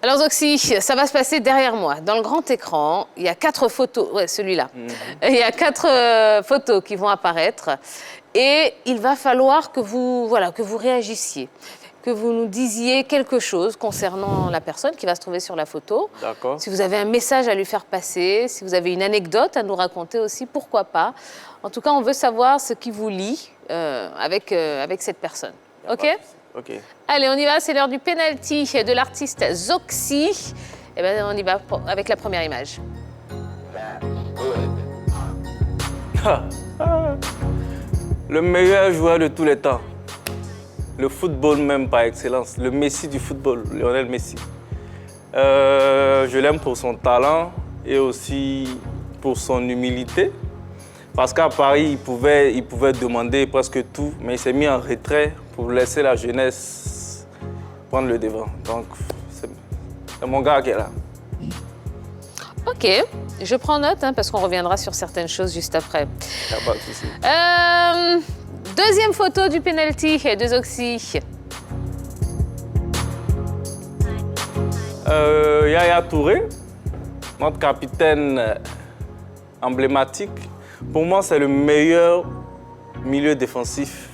Alors Zoxy, ça va se passer derrière moi. Dans le grand écran, il y a 4 photos. Ouais, celui-là. Il y a 4 photos qui vont apparaître. Et il va falloir que vous réagissiez, que vous nous disiez quelque chose concernant la personne qui va se trouver sur la photo. D'accord. Si vous avez un message à lui faire passer, si vous avez une anecdote à nous raconter aussi, pourquoi pas. En tout cas, on veut savoir ce qui vous lie avec cette personne. OK ? OK. Allez, on y va, c'est l'heure du penalty de l'artiste Zoxy. Eh bien, on y va avec la première image. Le meilleur joueur de tous les temps. Le football même par excellence. Le Messi du football, Lionel Messi. Je l'aime pour son talent et aussi pour son humilité. Parce qu'à Paris, il pouvait demander presque tout, mais il s'est mis en retrait pour laisser la jeunesse prendre le devant. Donc, c'est mon gars qui est là. OK, je prends note parce qu'on reviendra sur certaines choses juste après. Y a pas de souci. Deuxième photo du penalty de Zoxy. Yaya Touré, notre capitaine emblématique. Pour moi, c'est le meilleur milieu défensif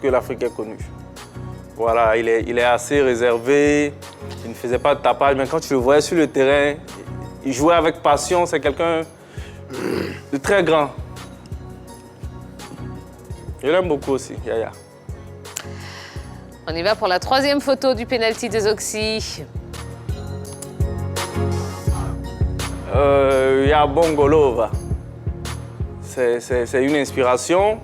que l'Afrique ait connu. Voilà, il est assez réservé, il ne faisait pas de tapage, mais quand tu le voyais sur le terrain, il jouait avec passion, c'est quelqu'un de très grand. Je l'aime beaucoup aussi, Yaya. On y va pour la troisième photo du penalty de Zoxy. Yaya Bongolova. C'est une inspiration.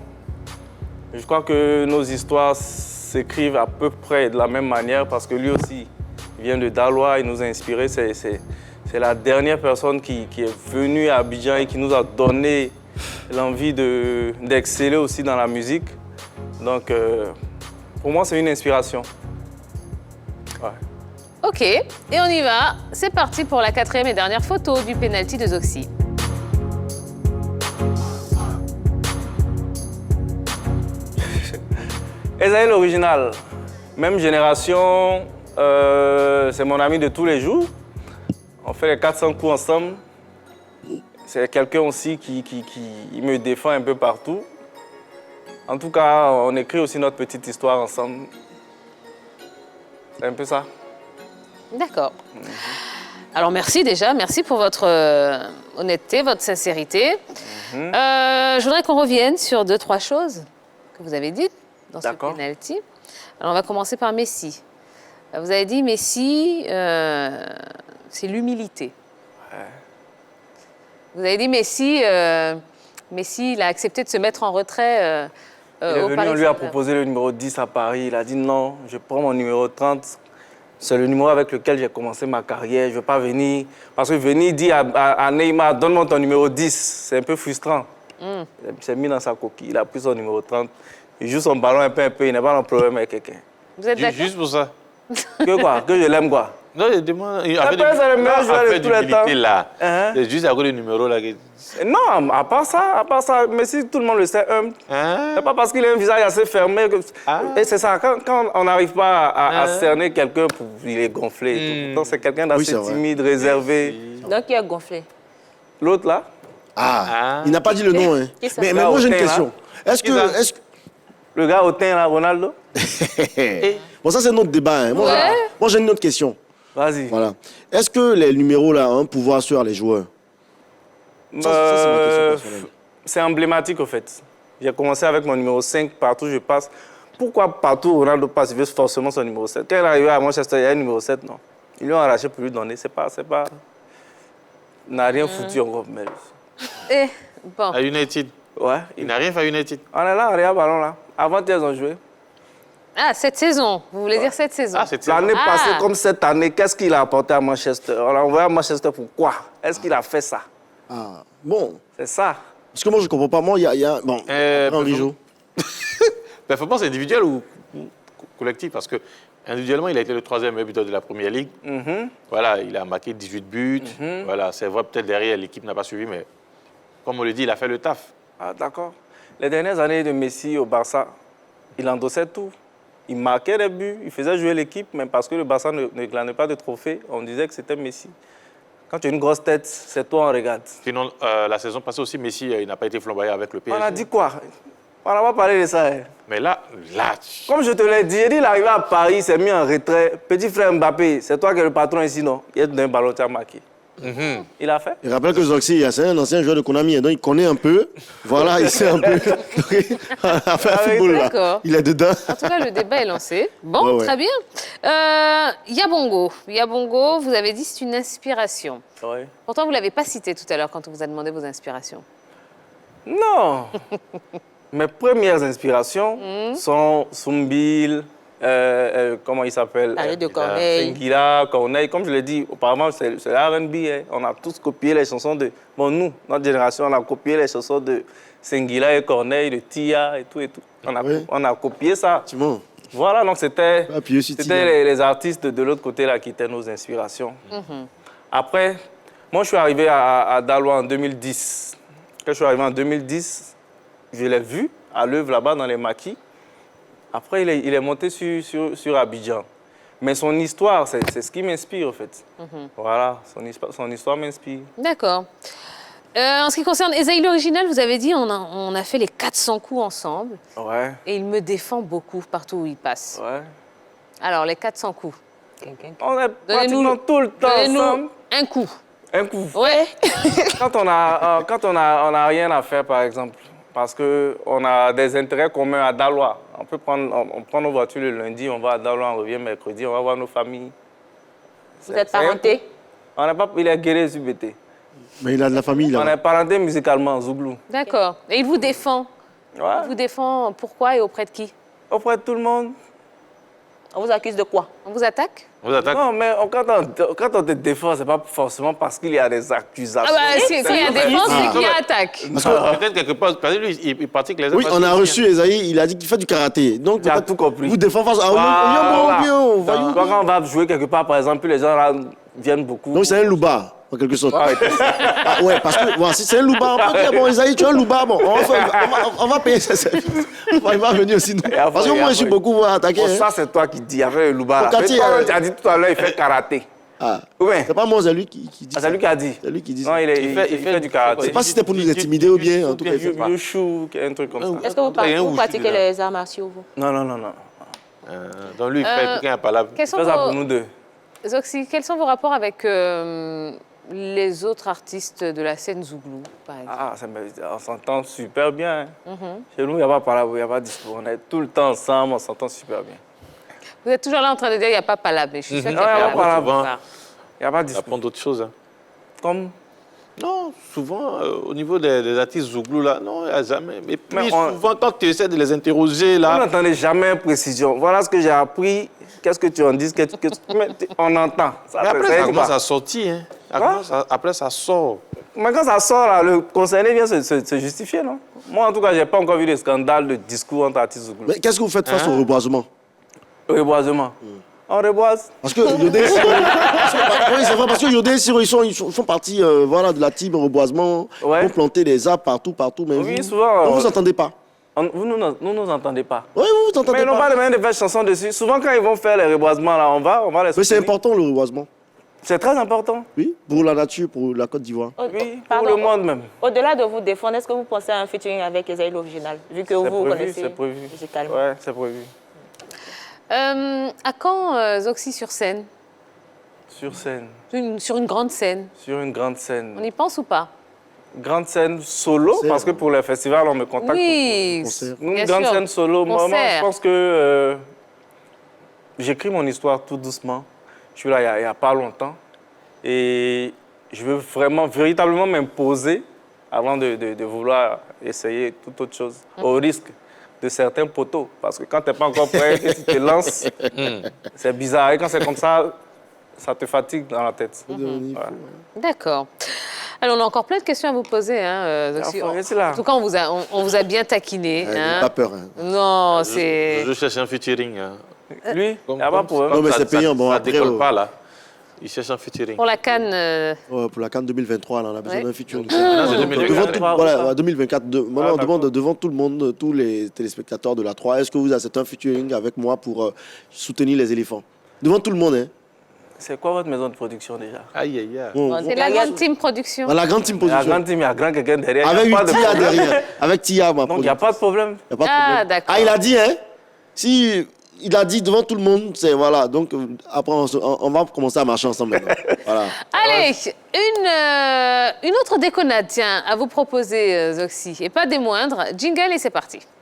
Je crois que nos histoires s'écrivent à peu près de la même manière parce que lui aussi, il vient de Daloa, il nous a inspirés. C'est la dernière personne qui est venue à Abidjan et qui nous a donné l'envie d'exceller aussi dans la musique. Donc, pour moi, c'est une inspiration. Ouais. OK, et on y va. C'est parti pour la quatrième et dernière photo du penalty de Zoxy. Esaïe l'original, même génération, c'est mon ami de tous les jours. On fait les 400 coups ensemble. C'est quelqu'un aussi qui me défend un peu partout. En tout cas, on écrit aussi notre petite histoire ensemble. C'est un peu ça. D'accord. Alors merci déjà, merci pour votre honnêteté, votre sincérité. Je voudrais qu'on revienne sur 2-3 choses que vous avez dites dans ce penalty. Alors on va commencer par Messi. Vous avez dit Messi, c'est l'humilité. Ouais. Vous avez dit Messi, il a accepté de se mettre en retrait il est venu, on lui a proposé le numéro 10 à Paris. Il a dit non, je prends mon numéro 30. C'est le numéro avec lequel j'ai commencé ma carrière. Je ne veux pas venir. Parce que venir dire à Neymar, donne-moi ton numéro 10, c'est un peu frustrant. Il s'est mis dans sa coquille, il a pris son numéro 30. Il joue son ballon un peu, il n'a pas de problème avec quelqu'un. Vous êtes d'accord? Juste pour ça. Que quoi? Que je l'aime quoi? Non, je demande. C'est le meilleur joueur de tous les temps. Là. C'est juste à cause du numéro là. Non, à part ça, mais si tout le monde le sait, c'est pas parce qu'il a un visage assez fermé. Et c'est ça, quand on n'arrive pas à cerner quelqu'un, il est gonflé. Et tout. Pourtant, c'est quelqu'un d'assez timide, réservé. Donc il a gonflé. L'autre là? Il n'a pas dit le nom. Hein. Mais moi j'ai une question. Est-ce que... Le gars au teint là, Ronaldo? Bon, ça c'est notre débat. Hein. Moi j'ai une autre question. Vas-y. Voilà. Est-ce que les numéros là ont un pouvoir sur les joueurs? Ça, c'est ma question personnelle. C'est emblématique, au fait. J'ai commencé avec mon numéro 5, partout où je passe. Pourquoi partout où Ronaldo passe, il veut forcément son numéro 7? Quand il est arrivé à Manchester, il y a un numéro 7, non. Ils lui ont arraché pour lui donner. C'est pas... Il n'a rien foutu encore. Mais... Bon. À United. Ouais. Il n'a rien fait à United. On est là, Real Ballon, là. Avant, ils ont joué. Ah, cette saison. Vous voulez dire cette saison? L'année passée, comme cette année, qu'est-ce qu'il a apporté à Manchester? On l'a envoyé à Manchester pour quoi? Est-ce qu'il a fait ça? Bon. C'est ça. Parce que moi, je ne comprends pas. Moi, il y a... Bon, Henri Jo. Performance individuelle ou collective? Parce que individuellement, il a été le 3e meilleur buteur de la Première Ligue. Voilà, il a marqué 18 buts. Voilà, c'est vrai, peut-être derrière, l'équipe n'a pas suivi, mais comme on le dit, il a fait le taf. Ah, d'accord. Les dernières années de Messi au Barça, il endossait tout. Il marquait des buts, il faisait jouer l'équipe, mais parce que le Barça ne glanait pas de trophées, on disait que c'était Messi. Quand tu as une grosse tête, c'est toi on regarde. Sinon, la saison passée aussi, Messi, il n'a pas été flamboyant avec le PSG. On a dit quoi? On n'a pas parlé de ça. Hein. Mais là... Comme je te l'ai dit, il est arrivé à Paris, il s'est mis en retrait. Petit frère Mbappé, c'est toi qui es le patron ici, non? Il a donné un ballon, tu as marqué. Il a fait. Je rappelle que Zoxy, c'est un ancien joueur de Konami, donc il connaît un peu. Voilà, il sait un peu. À faire football, là. D'accord. Il est dedans. En tout cas, le débat est lancé. Bon, Ouais. très bien. Yabongo. Yabongo, vous avez dit c'est une inspiration. Ouais. Pourtant, vous ne l'avez pas cité tout à l'heure quand on vous a demandé vos inspirations. Non. Mes premières inspirations sont Soumbil, comment il s'appelle? Arrête de Corneille. Senghila, Corneille. Comme je l'ai dit auparavant, c'est l'R&B. Hein. On a tous copié les chansons de... Bon, nous, notre génération, on a copié les chansons de Senghila et Corneille, de Tia et tout et tout. On a copié ça. Effectivement. Voilà, donc c'était Ah, puis aussi Tia. les artistes de l'autre côté là qui étaient nos inspirations. Après, moi, je suis arrivé à Daloa en 2010. Quand je suis arrivé en 2010, je l'ai vu à l'œuvre là-bas dans les maquis. Après, il est monté sur Abidjan. Mais son histoire, c'est ce qui m'inspire, en fait. Voilà, son histoire m'inspire. D'accord. En ce qui concerne Esaïe l'original, vous avez dit on a fait les 400 coups ensemble. Ouais, Et il me défend beaucoup partout où il passe. ouais. Alors, les 400 coups. On est pratiquement tout le temps Donnez-nous ensemble. un coup. Un coup. Ouais. Quand on a rien à faire, par exemple, parce qu'on a des intérêts communs à Daloa. On prend nos voitures le lundi, on va à Daloa, on revient mercredi, on va voir nos familles. Vous êtes parenté? Il est guéri sur BT. Mais il a de la famille, On là. est parenté musicalement, Zouglou. D'accord. Et il vous défend. Ouais. Il vous défend pourquoi et auprès de qui? Auprès de tout le monde. On vous accuse de quoi? On vous attaque? On vous attaque. Non, mais quand on te défend, c'est pas forcément parce qu'il y a des accusations. Ah bah, s'il y a défense, c'est qu'il y a attaque. Peut-être quelque part, parce que lui, il pratique les arts Oui, on a martiaux reçu Esaïe, il a dit qu'il fait du karaté. Donc, Tu as peut-être tout compris. vous défendez face à voyou. Quand on va jouer quelque part, par exemple, les gens là viennent beaucoup. Donc, c'est un louba, en quelque sorte. Ouais, Ah, ouais, parce que bon, si c'est un louba, on peut dire, bon, Esaïe, tu es un louba, bon, on va payer ça. Il va venir aussi. après, Parce que moi, je suis beaucoup attaqué. Bon, hein. ça, c'est toi qui dis avec le louba. là. Fokati, Mais toi, tu as dit tout à l'heure, il fait karaté. Ah, Ouais. c'est pas moi, c'est lui qui dit Ah, ça. c'est lui qui a dit. C'est lui qui dit Non, ça. il fait du karaté. Je sais pas si c'était pour nous intimider ou bien, en tout cas. il fait pas. Yushu, un truc comme ça. Est-ce que Il y a un vous wushu pratiquez dedans. les arts martiaux, vous? Non, non, non, non. Donc lui, il fait quelqu'un à palabre. Quels sont Fais ça pour vos... nous deux. Zoxy, quels sont vos rapports avec les autres artistes de la scène Zouglou, par exemple? Ah, on s'entend super bien. Hein. Chez nous, il n'y a pas palabre, il n'y a pas de discours. On est tout le temps ensemble, on s'entend super bien. Vous êtes toujours là en train de dire qu'il n'y a pas palabre, mais je suis sûre qu'il y Non, a il y a palabre. pas palabre. Enfin, Il n'y a pas de Ça discours. prend d'autres choses. Hein. Comme... Non, souvent, au niveau des artistes Zouglou, là, non, il n'y a jamais. Et puis, Mais souvent, quand tu essaies de les interroger, On là, n'entendait jamais précision. Voilà ce que j'ai appris. Qu'est-ce que tu en dis? Mais on entend. Ça, mais après, c'est ça quoi? commence à sortir. Hein. Après, ça sort. Mais quand ça sort, là, le concerné vient se justifier, non? Moi, en tout cas, je n'ai pas encore vu de scandale de discours entre artistes Zouglou. Mais qu'est-ce que vous faites face au reboisement? Reboisement. On reboise. Parce que Yodé et Siro, oui, c'est vrai, parce que Yodé et Siro, ils font partie voilà, de la team reboisement. Ouais. Ils vont planter des arbres partout, mais Oui, vous, souvent, vous entendez pas. Vous ne nous entendez pas. Oui, vous entendez Mais ils n'ont pas pas. les moyens de faire chanson dessus. Souvent, quand ils vont faire les reboisements, là, on va les Mais c'est soutenir. important le reboisement. C'est très important. Oui, pour la nature, pour la Côte d'Ivoire. Oui, pour Pardon, le monde même. Au-delà de vous défendre, est-ce que vous pensez à un featuring avec Esaïe l'original, vu que vous connaissez C'est prévu. musicalement? Ouais, c'est prévu. à quand Zoxy sur scène? Sur scène. Sur une grande scène. Sur une grande scène. On y pense ou pas? Grande scène solo, Concert. parce que pour les festivals, on me contacte. Oui, concert. Une bien grande sûr. scène solo. Moi, Concert. je pense que j'écris mon histoire tout doucement. Je suis là il n'y a pas longtemps. Et je veux véritablement m'imposer avant de vouloir essayer toute autre chose, au risque de certains poteaux. Parce que quand tu n'es pas encore prêt et que tu te lances, c'est bizarre. Et quand c'est comme ça te fatigue dans la tête. Voilà. D'accord. Alors, on a encore plein de questions à vous poser. Hein, Zoxy. Enfin, restez là. En tout cas, on vous a bien taquiné. N'ayez hein. pas peur. Hein. Non, c'est... Je cherche un featuring. Hein. Lui, il n'y a pas de problème. Non, mais c'est payant. Bon, ça après, décolle pas, là. Il cherche un featuring. Pour la CAN. Ouais, pour la CAN 2023, là, on a besoin Ouais. d'un featuring. Maintenant, c'est Donc, 2024. voilà, 2024. Maintenant, on d'accord. demande devant tout le monde, tous les téléspectateurs de la 3, est-ce que vous acceptez un featuring avec moi pour soutenir les éléphants? Devant tout le monde, hein. C'est quoi votre maison de production déjà? Aïe, aïe, aïe. Bon, C'est la grande team production. la grande team Il y a un position. grand team, il y a un grand quelqu'un derrière. Avec il y a une pas de Tia problème. derrière. Avec Tia, ma Donc il n'y a pas de problème. Y a pas de Ah, problème. d'accord. Ah, il a dit, hein. Si il a dit devant tout le monde, c'est voilà. Donc après, on va commencer à marcher ensemble maintenant. Voilà. Allez, une autre déconnade, tiens, à vous proposer, Zoxy. Et pas des moindres. Jingle et c'est parti.